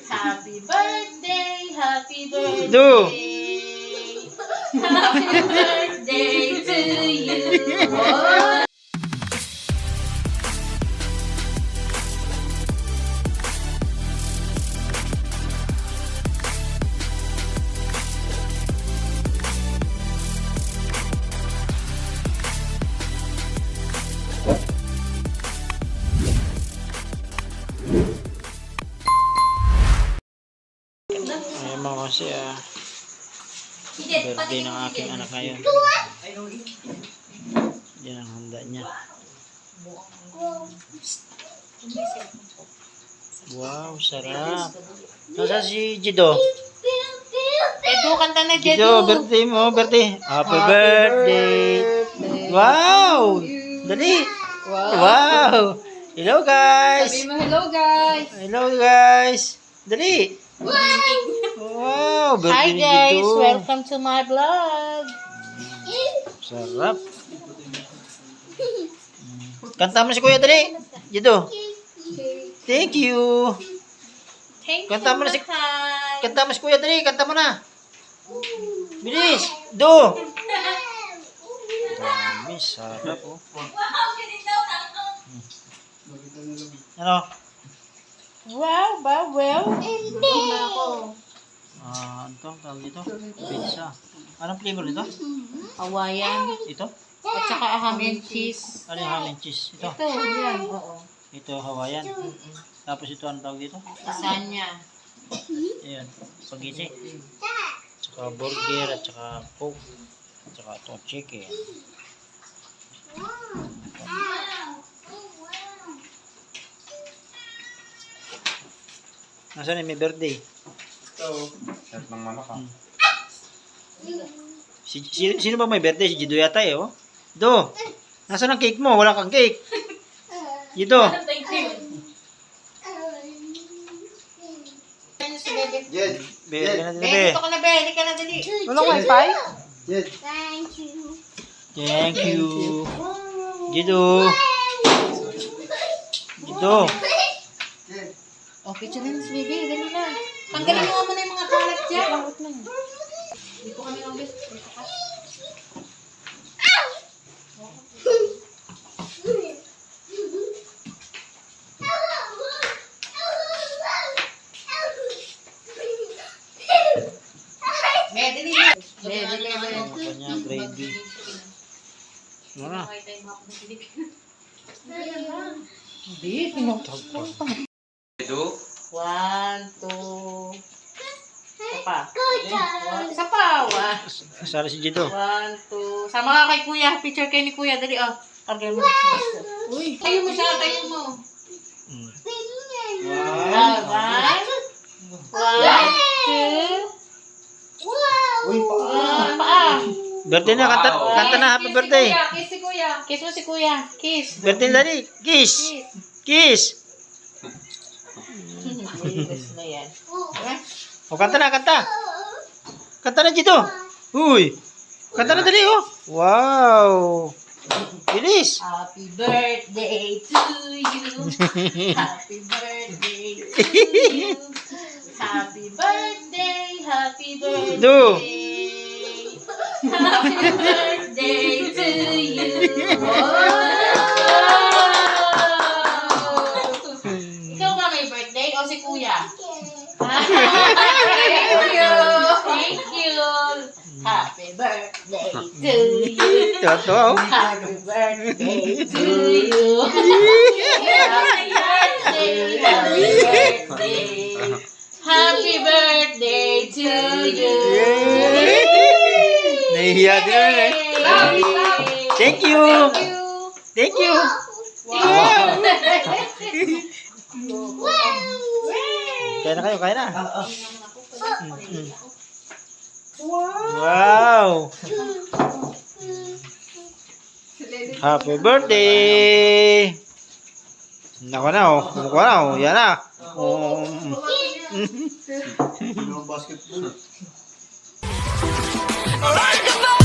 Happy birthday, happy birthday. Do. Happy birthday to you. Oh. Ay mga kasi birthday ng aking anak ngayon. Yan ang handa niya. Wow, sarap. Nasaan si Jido? Edo, kanta na Jido, birthday mo, birthday. Happy birthday. Wow! Dali. Wow! Hello guys. Sabi mo hello guys. Hello guys. Dali. Wow, Hi birthday ni guys, Jido. welcome to my vlog. Sarap. Kanta mo si Kuya dali. Jido. Thank you. Thank Kanta you, mo na si Mahal. Kanta mo si Kuya dali, kanta mo na. Bilis. Do. Dami, sarap oh. Ano? Wow, bawel. Ano to? Tawag dito? Pizza. Anong flavor nito? Hawaiian. Ito? At saka ham and cheese. Ano yung ham and cheese? Ito? Ito, yan. Oo. Ito, Hawaiian. Tapos ito, ano tawag dito? Lasagna. Ayan, spaghetti. Tsaka burger, at saka coke. At saka ito, chicken. Nasaan yung may birthday? At ng manok ha. Sino ba may birthday? Si Jido yata eh, oh. Do, nasaan ang cake mo? Wala kang cake. Jido. Thank you. Jed! Bebe ka na din, Be, be. dito ka na, be. Hindi ka na dali. Walang wifi? Jed! Thank you. Jido. Jido. Oh, picture na si baby. Dali na. Tanggalin mo muna yung mga kalat dyan. Dito kami ng best. Dito ka. Be, dali na. Be, dali na. Ano pa niya? Gravy. Ano na? Hindi, pinutog pa. Edo? 1, 2. Isa pa. Isa pa. Sara si Jido. 1, 2. Sama ka kay kuya. Picture kayo ni kuya. Dali, oh. Targay mo. Uy. Tayo mo siya. Tayo mo. Mm. 1, 2. Uy, Paa. Birthday na, kanta na, happy birthday. Kiss si kuya. Kiss mo si kuya. Kiss. Birthday na dali. Kiss. Kiss. Kiss na yan. O, kanta na, kanta. Kanta na, Jido. Uy. Kanta na dali, oh. Wow. Bilis. Happy birthday to you. Happy birthday to you. Happy birthday. Happy birthday. Do. Happy birthday to you. Ikaw ba may birthday o si kuya? Thank you. Thank you. Happy birthday to you. Totoo. Happy birthday to you. Happy birthday. Happy birthday. Happy birthday to you. Nahihiya din naman eh. Thank you. Thank you. Wow. Kaya na kayo, kaya na. Wow. Happy birthday. Nako na, oh. Nako na, oh. Yan na. Oh. basketball. Alright,